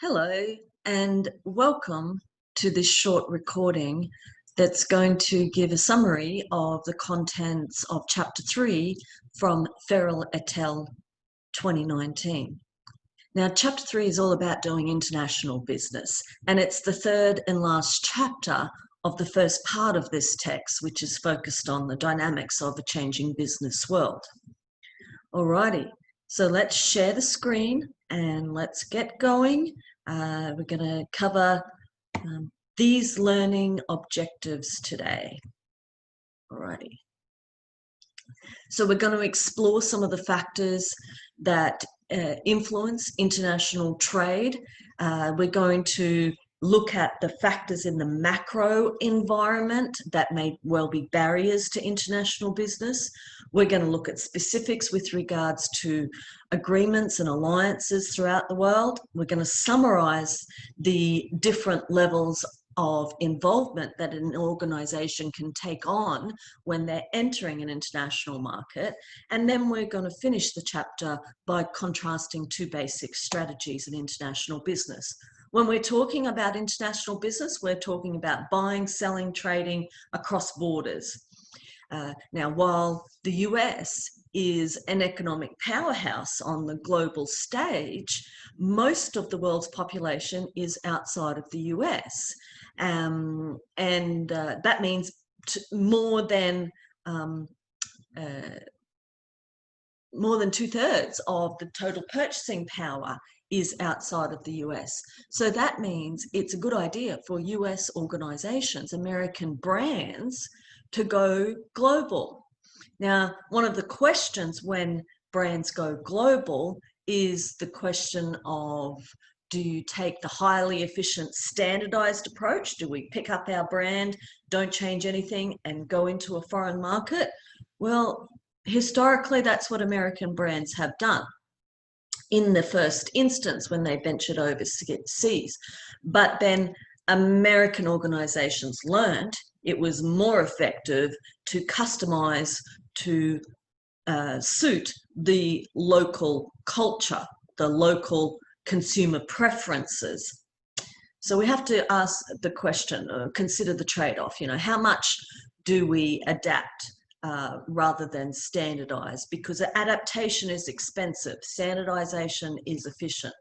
Hello, and welcome to this short recording that's going to give a summary of the contents of Chapter 3 from Farrell et al. 2019. Now, Chapter 3 is all about doing international business, and it's the third and last chapter of the first part of this text, which is focused on the dynamics of a changing business world. Alrighty, so let's share the screen and let's get going. We're going to cover these learning objectives today. Alrighty. So we're going to explore some of the factors that influence international trade. We're going to look at the factors in the macro environment that may well be barriers to international business. We're going to look at specifics with regards to agreements and alliances throughout the world. We're going to summarize the different levels of involvement that an organization can take on when they're entering an international market. And then we're going to finish the chapter by contrasting two basic strategies in international business. When we're talking about international business, we're talking about buying, selling, trading across borders. Now, while the US is an economic powerhouse on the global stage, most of the world's population is outside of the US. That means more than 2/3 of the total purchasing power is outside of the US. So that means it's a good idea for US organizations, American brands, to go global. Now, one of the questions when brands go global is the question of, do you take the highly efficient standardized approach? Do we pick up our brand, don't change anything, and go into a foreign market? Well, historically, that's what American brands have done in the first instance when they ventured overseas. But then American organizations learned it was more effective to customize to suit the local culture, the local consumer preferences. So we have to ask the question, consider the trade-off, how much do we adapt rather than standardize? Because adaptation is expensive, standardization is efficient.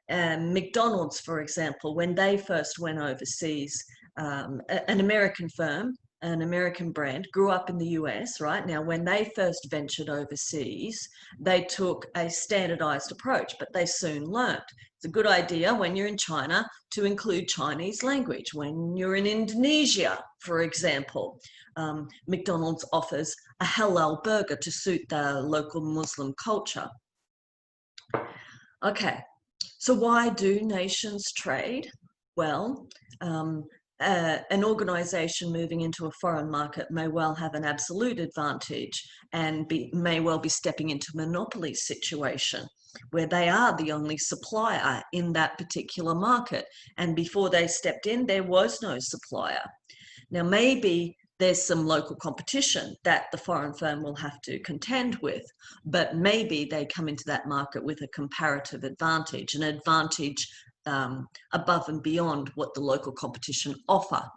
McDonald's, for example, when they first went overseas, an American firm, an American brand, grew up in the US, right? Now, when they first ventured overseas, they took a standardized approach, but they soon learned. It's a good idea when you're in China to include Chinese language. When you're in Indonesia, for example, McDonald's offers a halal burger to suit the local Muslim culture. Okay, so why do nations trade? Well, an organization moving into a foreign market may well have an absolute advantage and may well be stepping into a monopoly situation where they are the only supplier in that particular market. And before they stepped in, there was no supplier. Now, maybe there's some local competition that the foreign firm will have to contend with, but maybe they come into that market with a comparative advantage, an advantage above and beyond what the local competition offer.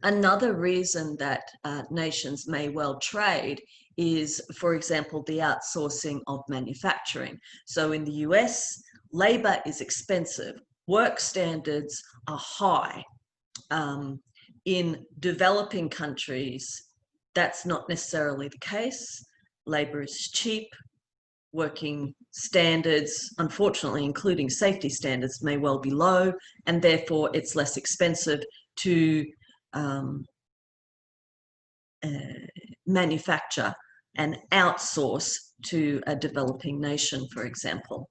Another reason that nations may well trade is, for example, the outsourcing of manufacturing. So in the US, labor is expensive, work standards are high. In developing countries, that's not necessarily the case. Labor is cheap. Working standards, unfortunately, including safety standards, may well be low, and therefore it's less expensive to manufacture and outsource to a developing nation, for example.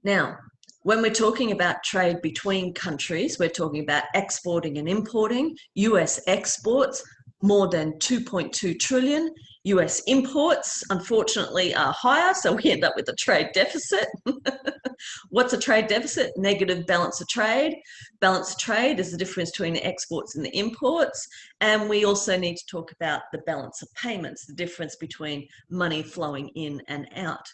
Now, when we're talking about trade between countries, we're talking about exporting and importing. US exports more than 2.2 trillion. US imports, unfortunately, are higher, so we end up with a trade deficit. What's a trade deficit? Negative balance of trade. Balance of trade is the difference between the exports and the imports. And we also need to talk about the balance of payments, the difference between money flowing in and out.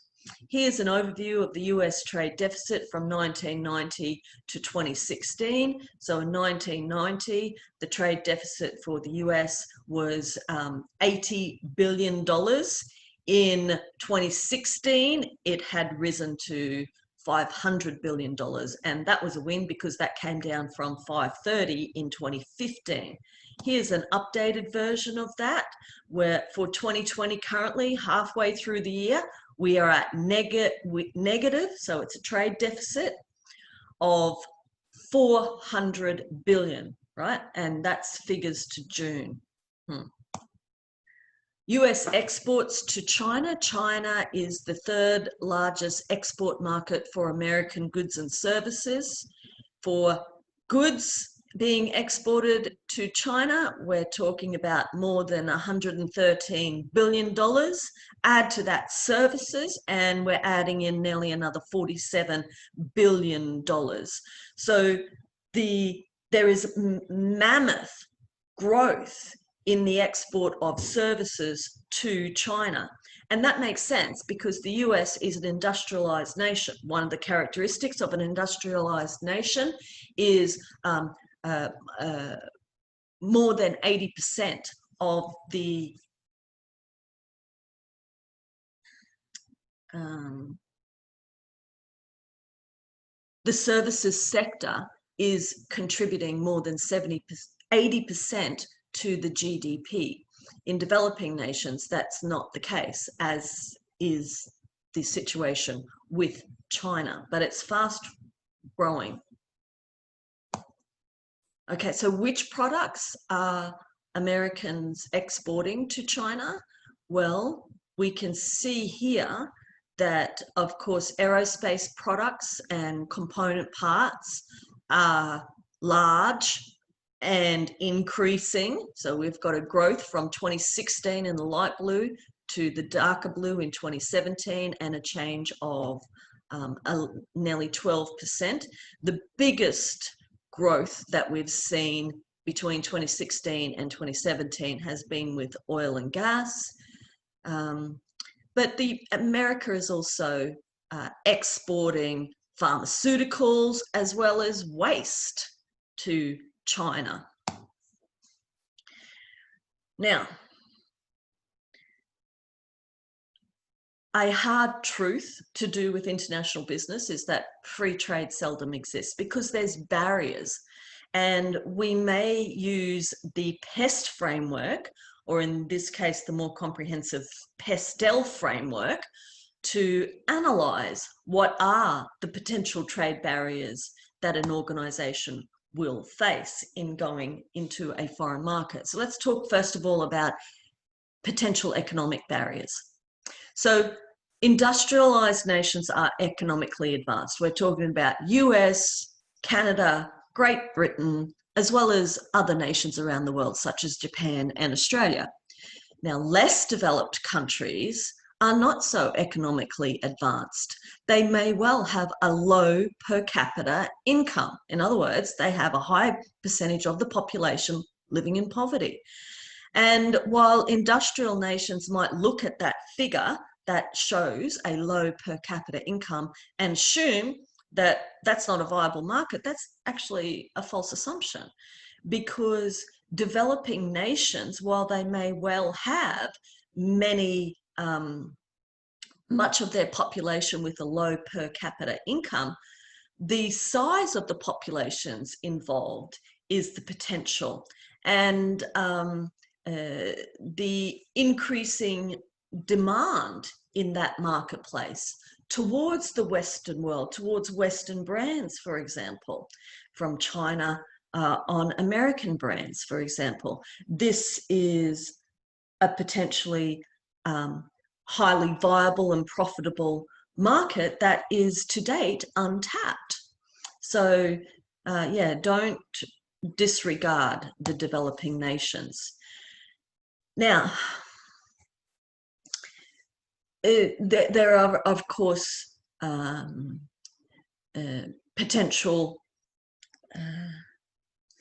Here's an overview of the US trade deficit from 1990 to 2016. So in 1990, the trade deficit for the US was $80 billion. In 2016, it had risen to $500 billion, and that was a win because that came down from 530 in 2015. Here's an updated version of that, where for 2020 currently, halfway through the year, we are at negative, so it's a trade deficit of 400 billion, right? And that's figures to June. US exports to China. China is the third largest export market for American goods and services. For goods being exported to China, we're talking about more than $113 billion. Add to that services, and we're adding in nearly another $47 billion. So there is mammoth growth in the export of services to China. And that makes sense because the US is an industrialized nation. One of the characteristics of an industrialized nation is more than 80% of the services sector is contributing more than 80% to the GDP. In developing nations, that's not the case, as is the situation with China, but it's fast growing. Okay, so which products are Americans exporting to China? Well, we can see here that, of course, aerospace products and component parts are large and increasing. So we've got a growth from 2016 in the light blue to the darker blue in 2017, and a change of nearly 12%. The biggest growth that we've seen between 2016 and 2017 has been with oil and gas. But America is also exporting pharmaceuticals as well as waste to China. Now, a hard truth to do with international business is that free trade seldom exists because there's barriers. And we may use the PEST framework, or in this case, the more comprehensive PESTEL framework, to analyze what are the potential trade barriers that an organization will face in going into a foreign market. So let's talk first of all about potential economic barriers. So industrialized nations are economically advanced. We're talking about US, Canada, Great Britain, as well as other nations around the world, such as Japan and Australia. Now, less developed countries are not so economically advanced. They may well have a low per capita income. In other words, they have a high percentage of the population living in poverty. And while industrial nations might look at that figure that shows a low per capita income and assume that that's not a viable market, that's actually a false assumption, because developing nations, while they may well have much of their population with a low per capita income, the size of the populations involved is the potential. And the increasing demand in that marketplace towards the Western world, towards Western brands, for example, from China on American brands, for example. This is a potentially highly viable and profitable market that is to date untapped. So yeah, don't disregard the developing nations. Now, there are, of course, potential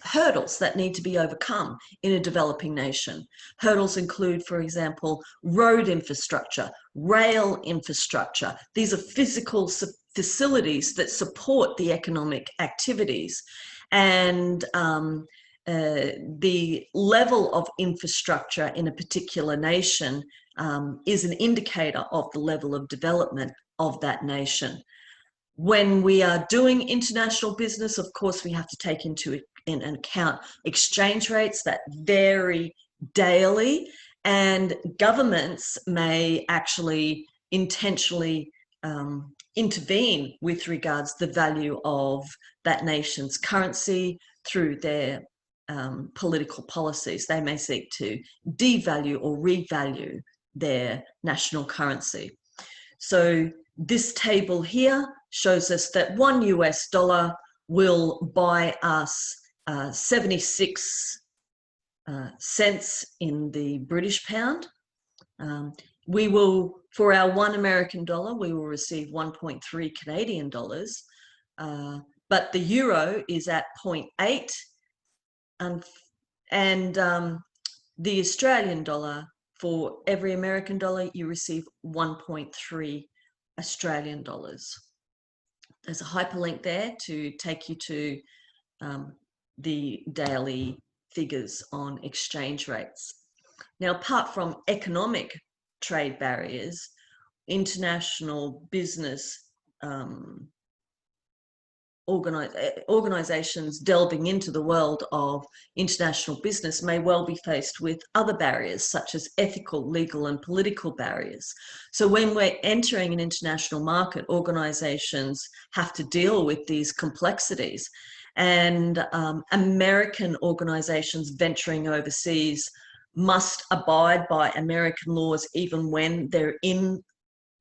hurdles that need to be overcome in a developing nation. Hurdles include, for example, road infrastructure, rail infrastructure. These are physical facilities that support the economic activities. And the level of infrastructure in a particular nation is an indicator of the level of development of that nation. When we are doing international business, of course, we have to take into account exchange rates that vary daily, and governments may actually intentionally intervene with regards to the value of that nation's currency through their political policies. They may seek to devalue or revalue their national currency. So this table here shows us that $1 will buy us 76 cents in the British pound. We will, for our $1 we will receive 1.3 Canadian dollars, but the euro is at 0.8, and the Australian dollar, for every American dollar, you receive 1.3 Australian dollars. There's a hyperlink there to take you to the daily figures on exchange rates. Now, apart from economic trade barriers, international business organizations delving into the world of international business may well be faced with other barriers, such as ethical, legal, and political barriers. So when we're entering an international market, organizations have to deal with these complexities. And American organizations venturing overseas must abide by American laws even when they're in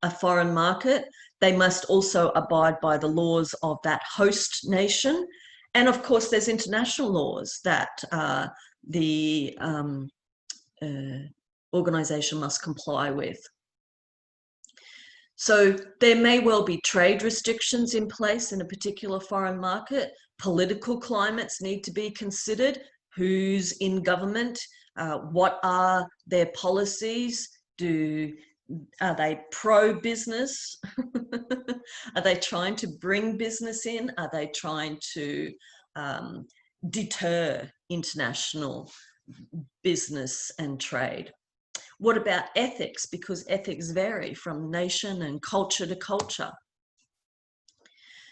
a foreign market. They must also abide by the laws of that host nation. And of course, there's international laws that the organization must comply with. So there may well be trade restrictions in place in a particular foreign market. Political climates need to be considered. Who's in government? What are their policies? Are they pro-business? Are they trying to bring business in? Are they trying to deter international business and trade? What about ethics? Because ethics vary from nation and culture to culture.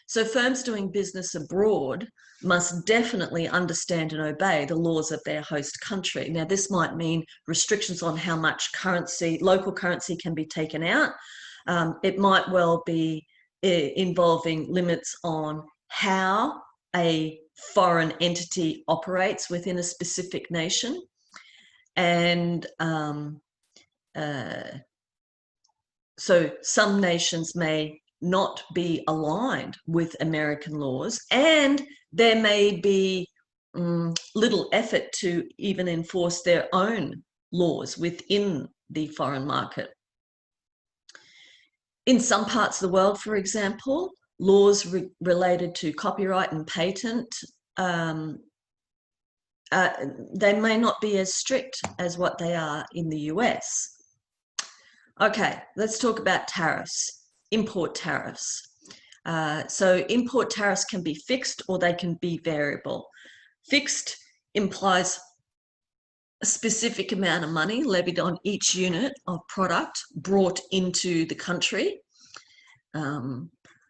So firms doing business abroad must definitely understand and obey the laws of their host country. Now, this might mean restrictions on how much currency, local currency, can be taken out. It might well be involving limits on how a foreign entity operates within a specific nation. And so some nations may not be aligned with American laws, and there may be little effort to even enforce their own laws within the foreign market. In some parts of the world, for example, laws related to copyright and patent, they may not be as strict as what they are in the US. Okay, let's talk about tariffs. Import tariffs. So import tariffs can be fixed or they can be variable. Fixed implies a specific amount of money levied on each unit of product brought into the country.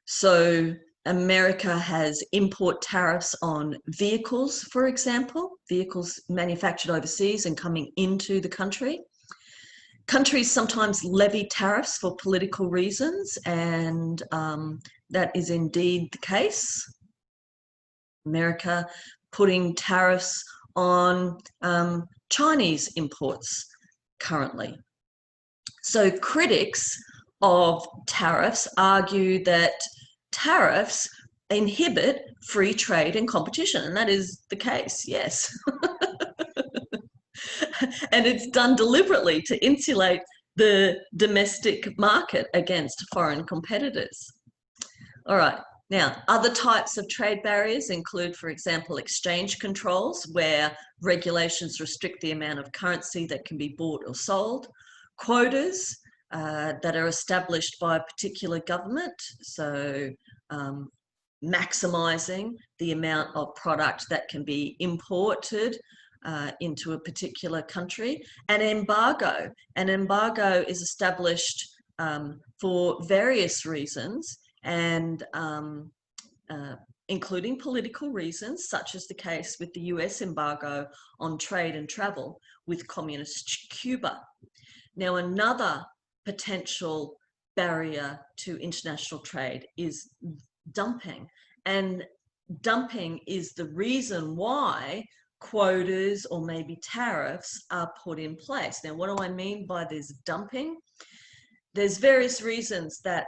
So America has import tariffs on vehicles, for example, vehicles manufactured overseas and coming into the country. Countries sometimes levy tariffs for political reasons, and that is indeed the case. America putting tariffs on Chinese imports currently. So critics of tariffs argue that tariffs inhibit free trade and competition, and that is the case, yes. And it's done deliberately to insulate the domestic market against foreign competitors. All right, Now, other types of trade barriers include, for example, exchange controls, where regulations restrict the amount of currency that can be bought or sold, quotas that are established by a particular government, so maximizing the amount of product that can be imported into a particular country, and embargo. An embargo is established for various reasons, and including political reasons, such as the case with the US embargo on trade and travel with communist Cuba. Now, another potential barrier to international trade is dumping, and dumping is the reason why quotas or maybe tariffs are put in place. Now, what do I mean by this dumping? There's various reasons that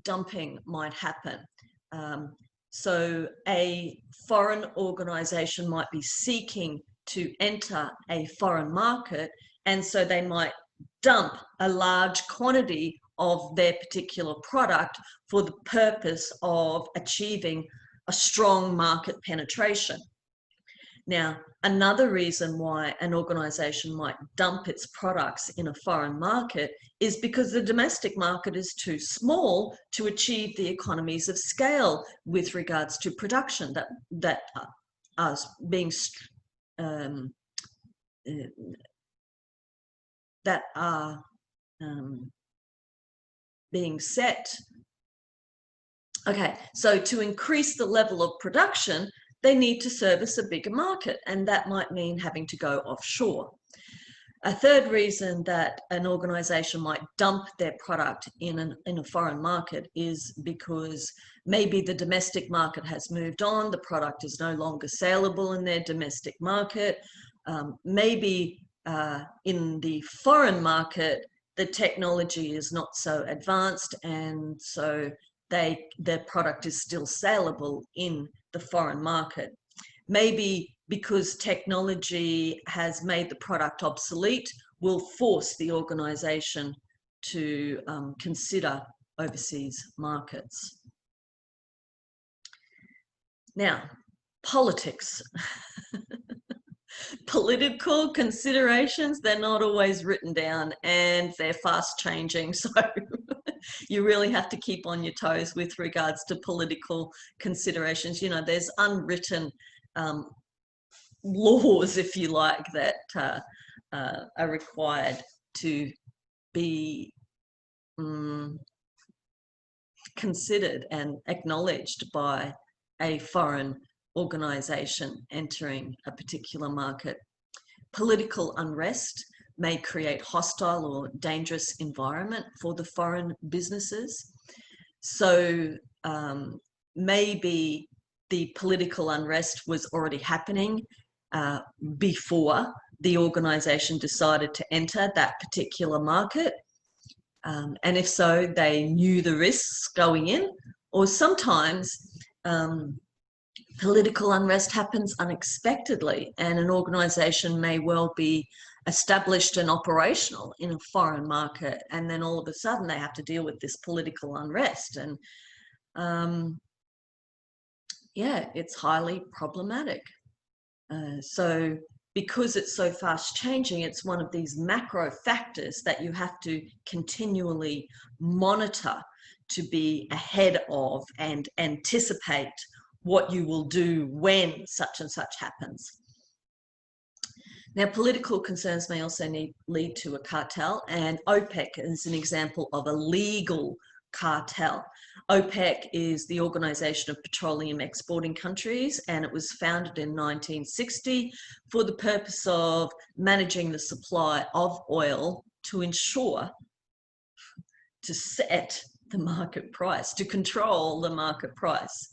dumping might happen. So a foreign organization might be seeking to enter a foreign market, and so they might dump a large quantity of their particular product for the purpose of achieving a strong market penetration. Now, another reason why an organization might dump its products in a foreign market is because the domestic market is too small to achieve the economies of scale with regards to production that are being being set. Okay, so to increase the level of production, they need to service a bigger market, and that might mean having to go offshore. A third reason that an organization might dump their product in a foreign market is because maybe the domestic market has moved on, the product is no longer saleable in their domestic market. Maybe in the foreign market, the technology is not so advanced, and so their product is still saleable in the foreign market. Maybe because technology has made the product obsolete, will force the organization to consider overseas markets. Now, politics. Political considerations, they're not always written down, and they're fast changing, so you really have to keep on your toes with regards to political considerations. You know, there's unwritten laws, if you like, that are required to be considered and acknowledged by a foreign organization entering a particular market. Political unrest may create hostile or dangerous environment for the foreign businesses. So maybe the political unrest was already happening before the organization decided to enter that particular market. And if so, they knew the risks going in, or sometimes political unrest happens unexpectedly, and an organization may well be established and operational in a foreign market, and then all of a sudden they have to deal with this political unrest, and yeah, it's highly problematic. So because it's so fast changing, it's one of these macro factors that you have to continually monitor to be ahead of and anticipate what you will do when such and such happens. Now, political concerns may also lead to a cartel, and OPEC is an example of a legal cartel. OPEC is the Organization of Petroleum Exporting Countries, and it was founded in 1960 for the purpose of managing the supply of oil to ensure, to set the market price, to control the market price.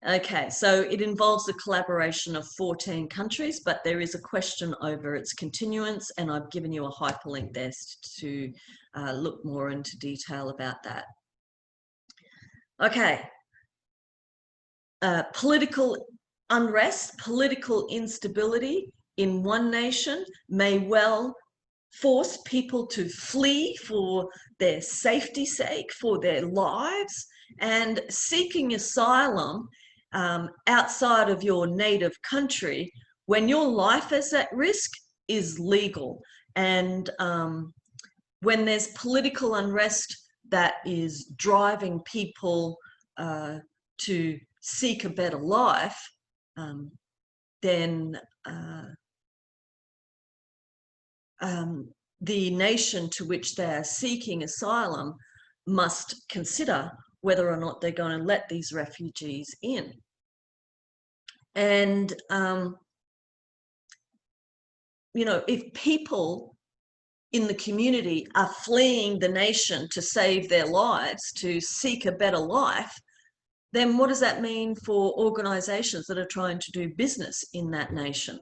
Okay, so it involves the collaboration of 14 countries, but there is a question over its continuance, and I've given you a hyperlink there to look more into detail about that. Okay, political unrest, political instability in one nation may well force people to flee for their safety's sake, for their lives, and seeking asylum outside of your native country when your life is at risk is legal. And when there's political unrest that is driving people to seek a better life, then the nation to which they are seeking asylum must consider whether or not they're going to let these refugees in. And, you know, if people in the community are fleeing the nation to save their lives, to seek a better life, then what does that mean for organizations that are trying to do business in that nation?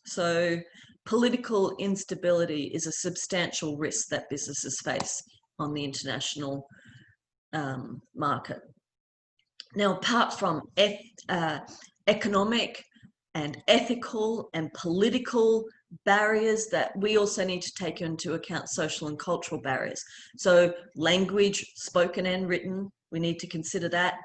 So political instability is a substantial risk that businesses face on the international market. Now, apart from economic and ethical and political barriers, that we also need to take into account social and cultural barriers. So language, spoken and written, we need to consider that.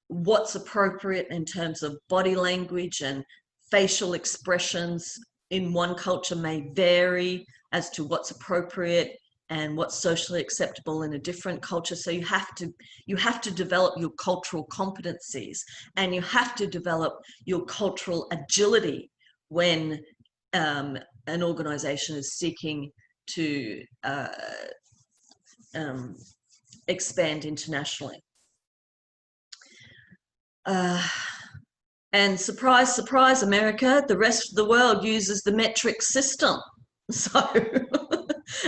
What's appropriate in terms of body language and facial expressions in one culture may vary as to what's appropriate and what's socially acceptable in a different culture. So you have to develop your cultural competencies, and you have to develop your cultural agility when an organization is seeking to expand internationally. And surprise, surprise, America, the rest of the world uses the metric system. So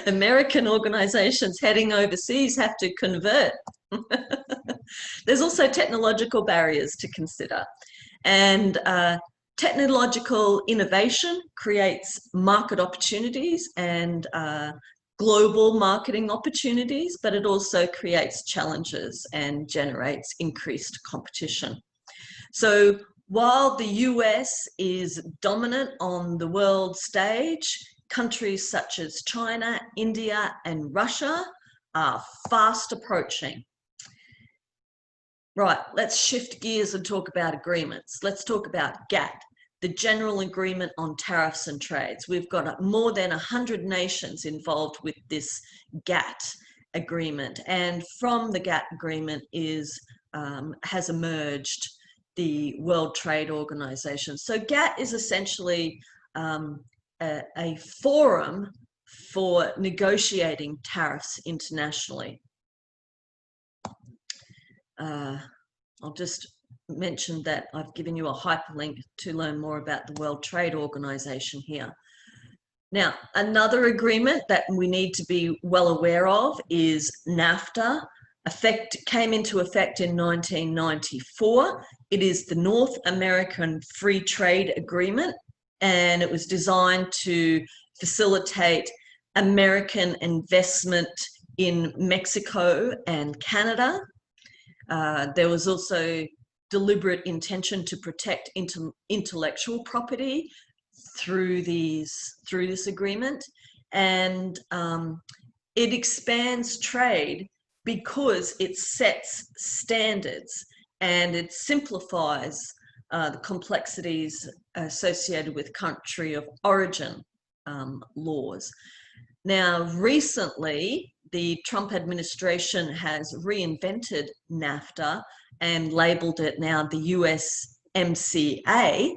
American organizations heading overseas have to convert. There's also technological barriers to consider. And technological innovation creates market opportunities and global marketing opportunities, but it also creates challenges and generates increased competition. So while the US is dominant on the world stage, countries such as China, India, and Russia are fast approaching. Right, let's shift gears and talk about agreements. Let's talk about GATT, the General Agreement on Tariffs and Trades. We've got more than 100 nations involved with this GATT agreement, and from the GATT agreement has emerged the World Trade Organization. So GATT is essentially a forum for negotiating tariffs internationally. I'll just mention that I've given you a hyperlink to learn more about the World Trade Organization here. Now, another agreement that we need to be well aware of is NAFTA. Came into effect in 1994. It is the North American Free Trade Agreement, and it was designed to facilitate American investment in Mexico and Canada. There was also deliberate intention to protect intellectual property through this agreement, and it expands trade because it sets standards and it simplifies the complexities associated with country of origin laws. Now, recently, the Trump administration has reinvented NAFTA and labeled it now the USMCA,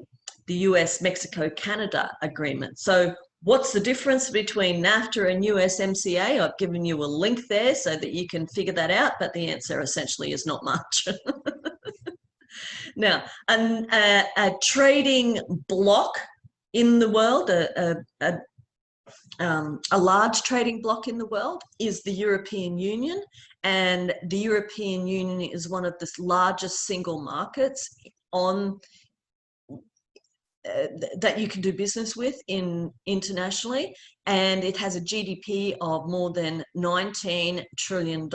the US-Mexico-Canada Agreement. So what's the difference between NAFTA and USMCA? I've given you a link there so that you can figure that out, but the answer essentially is not much. Now, a trading bloc in the world, a large trading bloc in the world is the European Union, and the European Union is one of the largest single markets that you can do business with internationally, and it has a GDP of more than $19 trillion.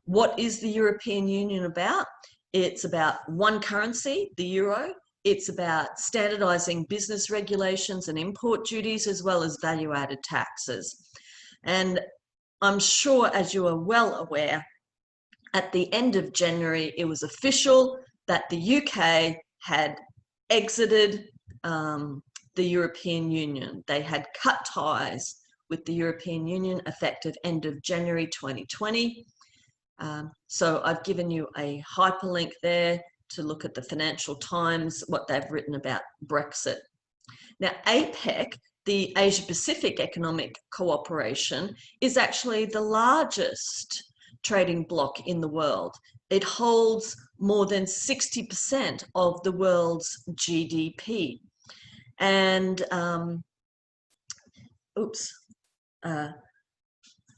What is the European Union about? It's about one currency, the euro, it's about standardizing business regulations and import duties, as well as value-added taxes. And I'm sure, as you are well aware, at the end of January, it was official that the UK had exited the European Union. They had cut ties with the European Union effective end of January 2020. So I've given you a hyperlink there to look at the Financial Times, what they've written about Brexit. Now, APEC, the Asia Pacific Economic Cooperation, is actually the largest trading bloc in the world. It holds more than 60% of the world's GDP. And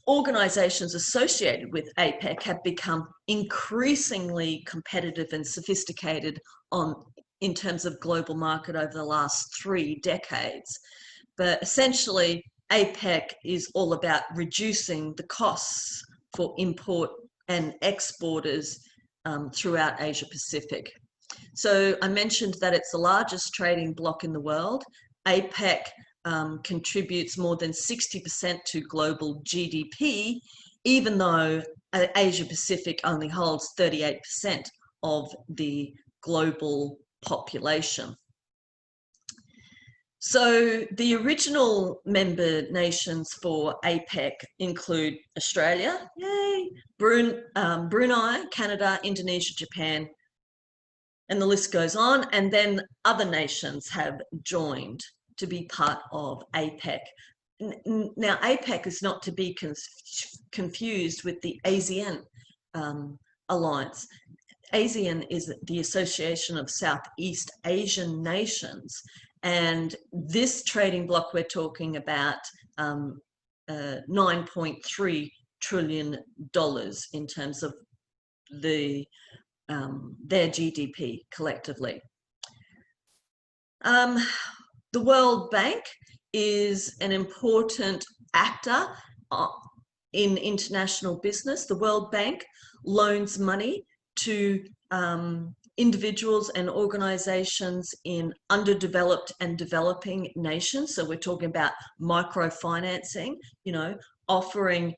organizations associated with APEC have become increasingly competitive and sophisticated in terms of global market over the last 3 decades. But essentially, APEC is all about reducing the costs for import and exporters throughout Asia Pacific. So I mentioned that it's the largest trading bloc in the world. APEC contributes more than 60% to global GDP, even though Asia Pacific only holds 38% of the global population. So the original member nations for APEC include Australia, yay, Brunei, Canada, Indonesia, Japan, and the list goes on. And then other nations have joined to be part of APEC. Now, APEC is not to be confused with the ASEAN alliance. ASEAN is the Association of Southeast Asian Nations, and this trading bloc we're talking about $9.3 trillion in terms of their GDP collectively. The World Bank is an important actor in international business. The World Bank loans money to individuals and organizations in underdeveloped and developing nations. So we're talking about microfinancing, you know, offering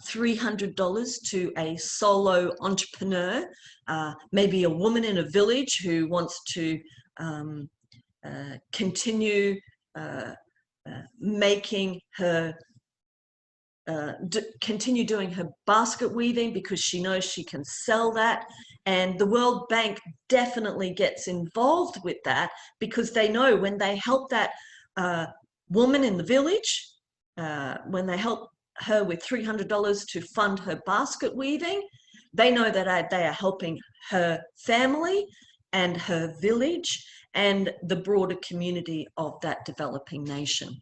$300 to a solo entrepreneur, maybe a woman in a village who wants to continue making her continue doing her basket weaving because she knows she can sell that. And the World Bank definitely gets involved with that because they know when they help that woman in the village, when they help her with $300 to fund her basket weaving, they know that they are helping her family and her village and the broader community of that developing nation.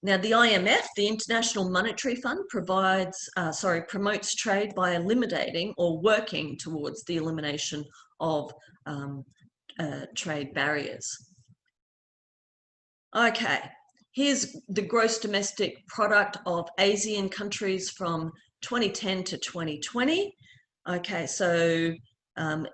Now, the IMF, the International Monetary Fund, promotes trade by eliminating or working towards the elimination of trade barriers. Okay, here's the gross domestic product of ASEAN countries from 2010 to 2020. Okay, so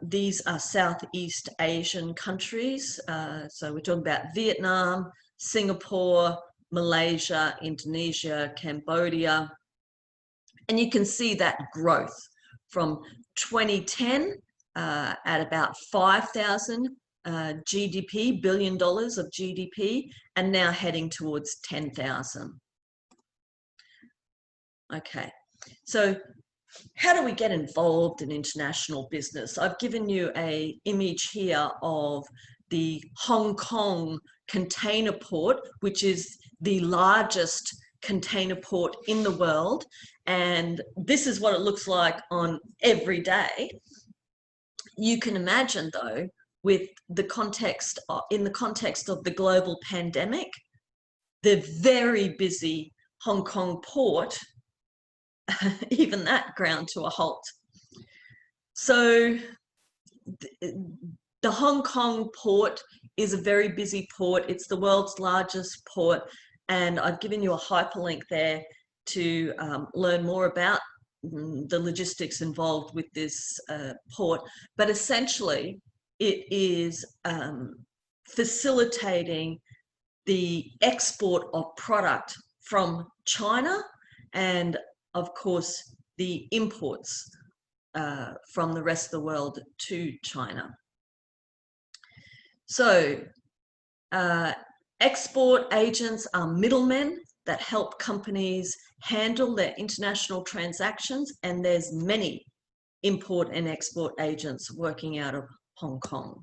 these are Southeast Asian countries. So we're talking about Vietnam, Singapore, Malaysia, Indonesia, Cambodia. And you can see that growth from 2010 at about 5,000 billion dollars of GDP, and now heading towards 10,000. Okay, so how do we get involved in international business? I've given you an image here of the Hong Kong container port, which is the largest container port in the world. And this is what it looks like on every day. You can imagine, though, with the context, in the context of the global pandemic, the very busy Hong Kong port, even that ground to a halt. So the Hong Kong port is a very busy port. It's the world's largest port. And I've given you a hyperlink there to learn more about the logistics involved with this port. But essentially, it is facilitating the export of product from China and, of course, the imports from the rest of the world to China. So export agents are middlemen that help companies handle their international transactions, and there's many import and export agents working out of Hong Kong.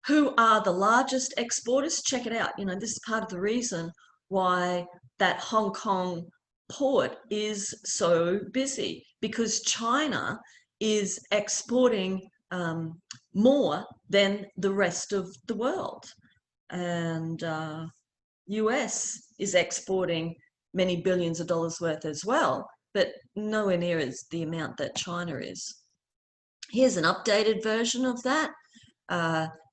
Who are the largest exporters? Check it out. You know, this is part of the reason why that Hong Kong port is so busy, because China is exporting more than the rest of the world. And US is exporting many billions of dollars worth as well, but nowhere near as the amount that China is. Here's an updated version of that.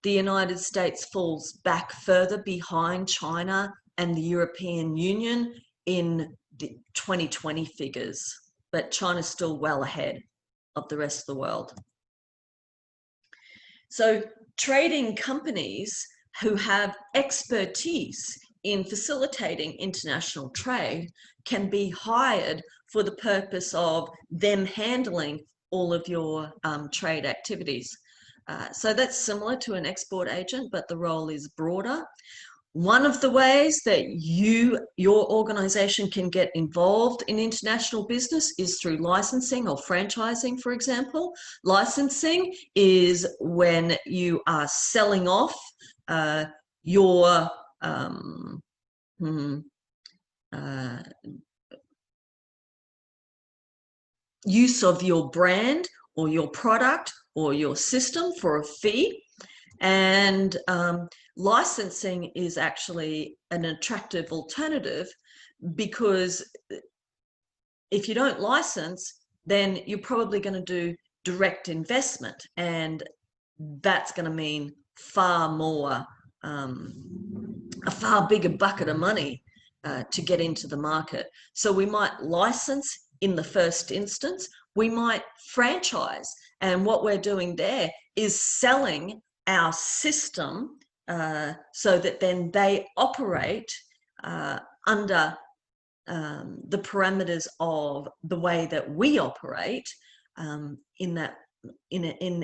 The United States falls back further behind China and the European Union in the 2020 figures, but China's still well ahead of the rest of the world. So trading companies who have expertise in facilitating international trade can be hired for the purpose of them handling all of your trade activities. So that's similar to an export agent, but the role is broader. One of the ways that your organization can get involved in international business is through licensing or franchising, for example. Licensing is when you are selling off your use of your brand or your product or your system for a fee. And licensing is actually an attractive alternative, because if you don't license, then you're probably going to do direct investment, and that's going to mean far more, a far bigger bucket of money to get into the market. So we might license in the first instance, we might franchise, and what we're doing there is selling our system so that then they operate under the parameters of the way that we operate in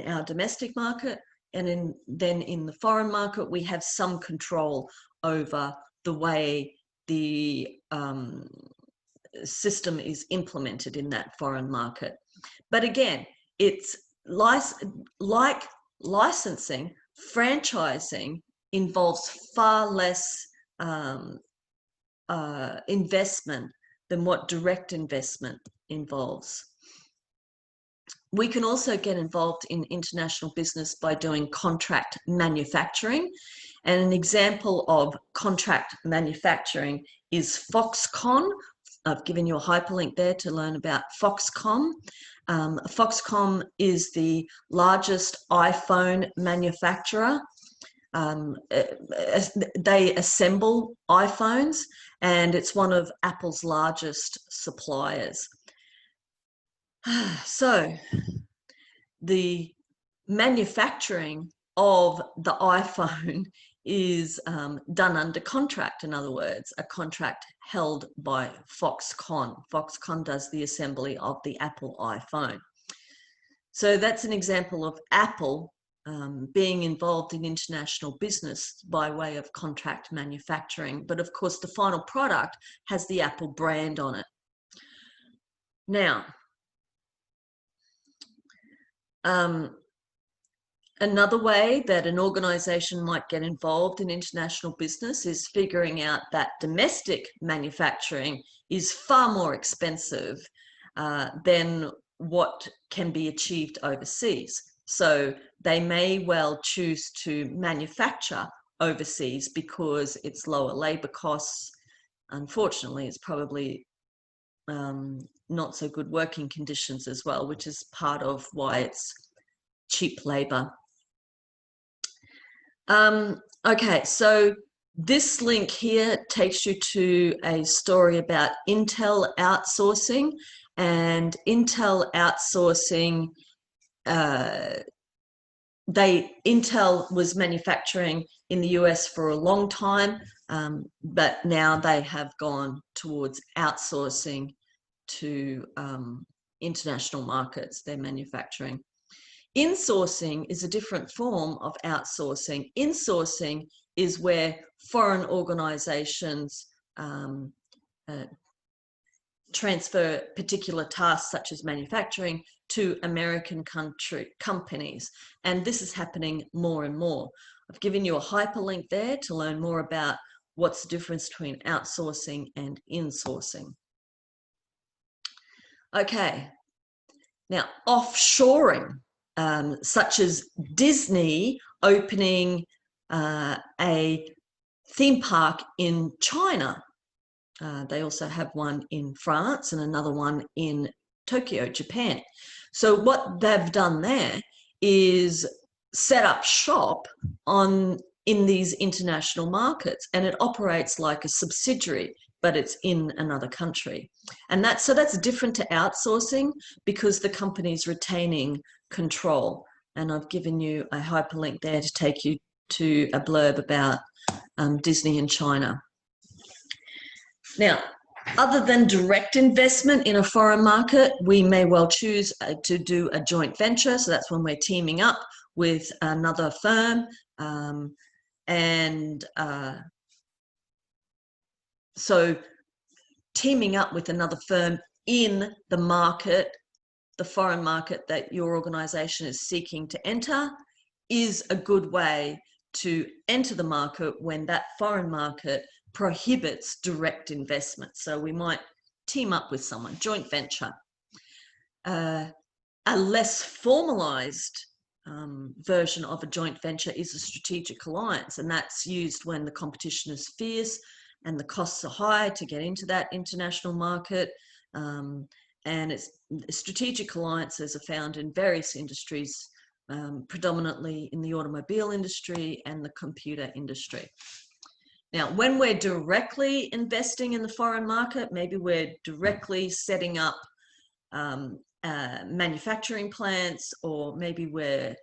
our domestic market, and then in the foreign market we have some control over the way the system is implemented in that foreign market. But again, it's like licensing, franchising involves far less investment than what direct investment involves. We can also get involved in international business by doing contract manufacturing. And an example of contract manufacturing is Foxconn. I've given you a hyperlink there to learn about Foxconn. Foxconn is the largest iPhone manufacturer. They assemble iPhones, and it's one of Apple's largest suppliers. So the manufacturing of the iPhone is done under contract. In other words, a contract held by Foxconn. Foxconn does the assembly of the Apple iPhone. So that's an example of Apple being involved in international business by way of contract manufacturing. But of course, the final product has the Apple brand on it. Now, another way that an organization might get involved in international business is figuring out that domestic manufacturing is far more expensive than what can be achieved overseas. So they may well choose to manufacture overseas because it's lower labor costs. Unfortunately, it's probably not so good working conditions as well, which is part of why it's cheap labor. Okay, so this link here takes you to a story about Intel outsourcing, and Intel outsourcing Intel was manufacturing in the US for a long time, but now they have gone towards outsourcing to international markets, their manufacturing. Insourcing is a different form of outsourcing. Insourcing is where foreign organizations transfer particular tasks such as manufacturing to American companies. And this is happening more and more. I've given you a hyperlink there to learn more about what's the difference between outsourcing and insourcing. Okay, now offshoring, such as Disney opening a theme park in China. They also have one in France and another one in Tokyo, Japan. So what they've done there is set up shop in these international markets, and it operates like a subsidiary, but it's in another country. And that's different to outsourcing because the company's retaining control. And I've given you a hyperlink there to take you to a blurb about Disney in China. Now, other than direct investment in a foreign market, we may well choose to do a joint venture. So that's when we're teaming up with another firm. So teaming up with another firm in the market, the foreign market that your organization is seeking to enter, is a good way to enter the market when that foreign market prohibits direct investment. So we might team up with someone, joint venture. A less formalized version of a joint venture is a strategic alliance, and that's used when the competition is fierce and the costs are high to get into that international market. And strategic alliances are found in various industries, predominantly in the automobile industry and the computer industry. Now, when we're directly investing in the foreign market, maybe we're directly setting up manufacturing plants, or maybe we're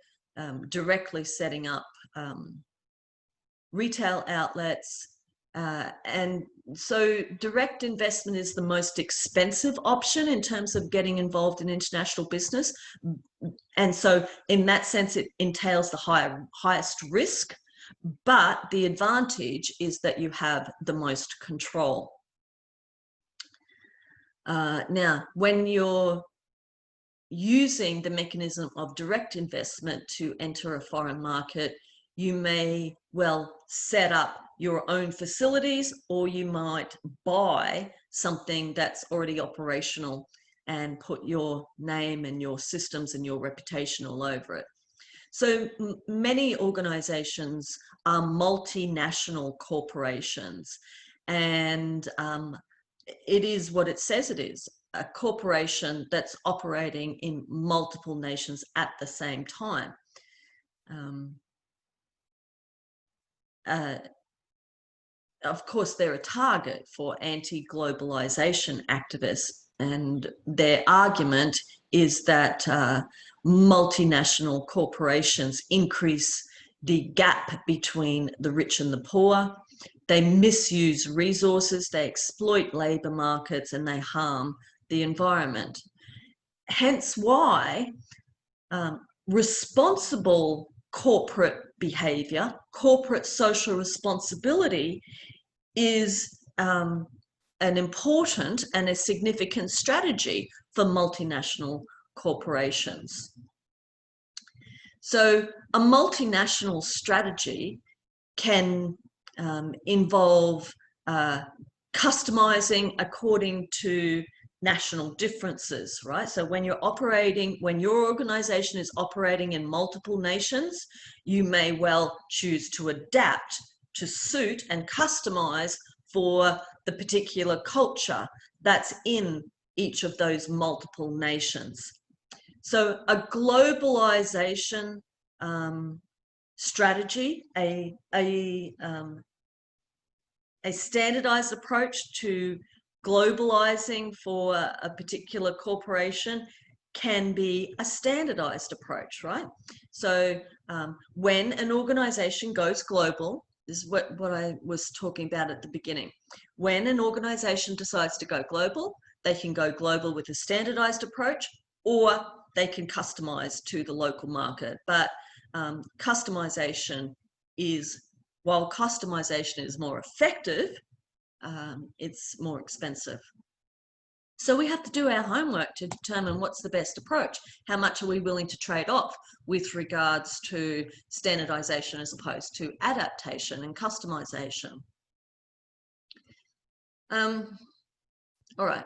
directly setting up retail outlets. And so direct investment is the most expensive option in terms of getting involved in international business. And so in that sense, it entails the highest risk, but the advantage is that you have the most control. Now, when you're using the mechanism of direct investment to enter a foreign market, you may well set up your own facilities, or you might buy something that's already operational and put your name and your systems and your reputation all over it. So many organizations are multinational corporations, and it is what it says it is, a corporation that's operating in multiple nations at the same time. Of course, they're a target for anti-globalization activists, and their argument is that multinational corporations increase the gap between the rich and the poor. They misuse resources, they exploit labor markets, and they harm the environment. Hence why responsible corporate behavior, corporate social responsibility is an important and a significant strategy for multinational corporations. So a multinational strategy can involve customizing according to national differences, right? So when your organization is operating in multiple nations, you may well choose to adapt to suit and customize for the particular culture that's in each of those multiple nations. So a globalization strategy, a standardized approach to globalizing for a particular corporation can be a standardized approach, right? So when an organization goes global, this is what I was talking about at the beginning. When an organization decides to go global, they can go global with a standardized approach, or they can customize to the local market. But customization is, while customization is more effective, it's more expensive. So we have to do our homework to determine what's the best approach. How much are we willing to trade off with regards to standardization as opposed to adaptation and customization? All right,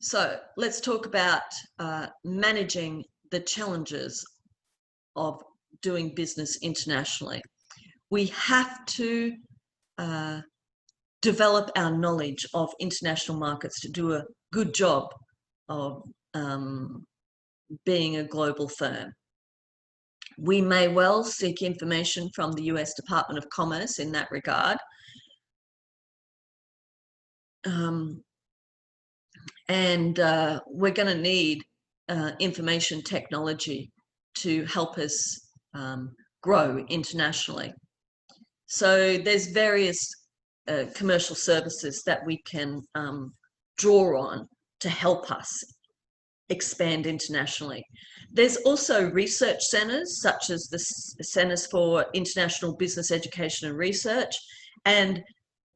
so let's talk about managing the challenges of doing business internationally. We have to develop our knowledge of international markets to do a good job of being a global firm. We may well seek information from the US Department of Commerce in that regard. We're going to need information technology to help us grow internationally. So there's various commercial services that we can draw on to help us expand internationally. There's also research centers, such as the Centers for International Business Education and Research, and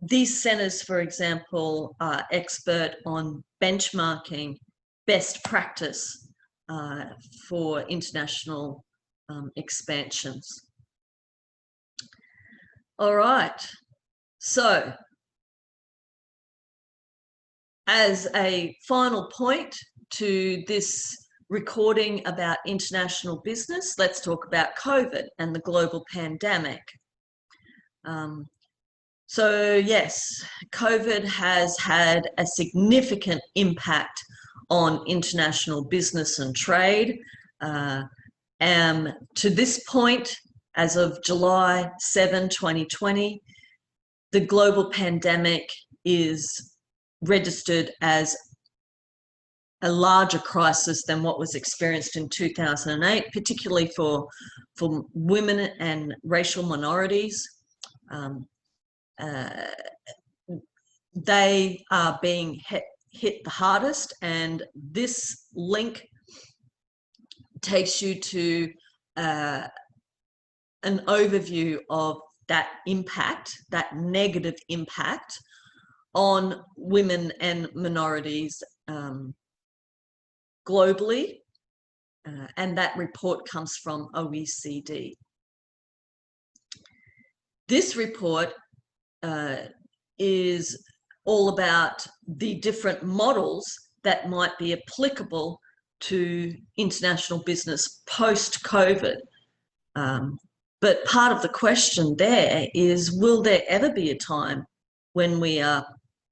these centers, for example, are expert on benchmarking best practice for international expansions. All right, so as a final point to this recording about international business, let's talk about COVID and the global pandemic. So yes, COVID has had a significant impact on international business and trade. To this point, as of July 7, 2020, the global pandemic is registered as a larger crisis than what was experienced in 2008, particularly for women and racial minorities. They are being hit the hardest, and this link takes you to an overview of that impact, that negative impact on women and minorities globally, and that report comes from OECD. This report is all about the different models that might be applicable to international business post-COVID. But part of the question there is, will there ever be a time when we are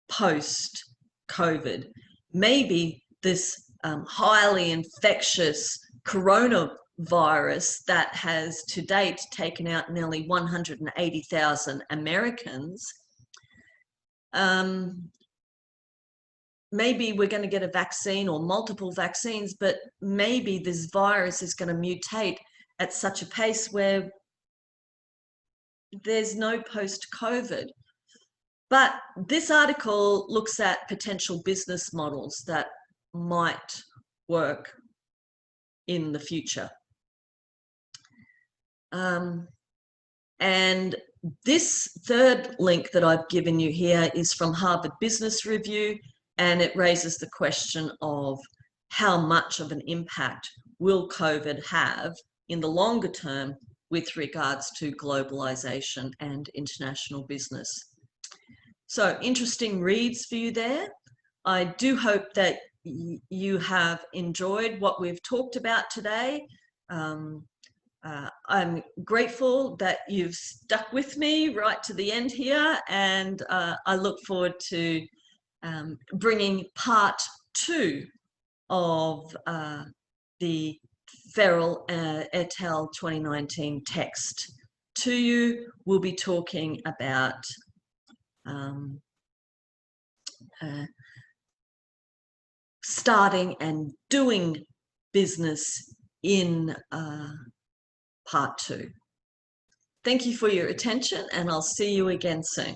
post-COVID? Maybe this highly infectious coronavirus that has to date taken out nearly 180,000 Americans, maybe we're going to get a vaccine or multiple vaccines, but maybe this virus is going to mutate at such a pace where there's no post-COVID. But this article looks at potential business models that might work in the future. And this third link that I've given you here is from Harvard Business Review, and it raises the question of how much of an impact will COVID have in the longer term with regards to globalization and international business. So interesting reads for you there. I do hope that you have enjoyed what we've talked about today. I'm grateful that you've stuck with me right to the end here, and I look forward to bringing part 2 of the Farrell et al. 2019 text to you. We'll be talking about starting and doing business in part 2. Thank you for your attention, and I'll see you again soon.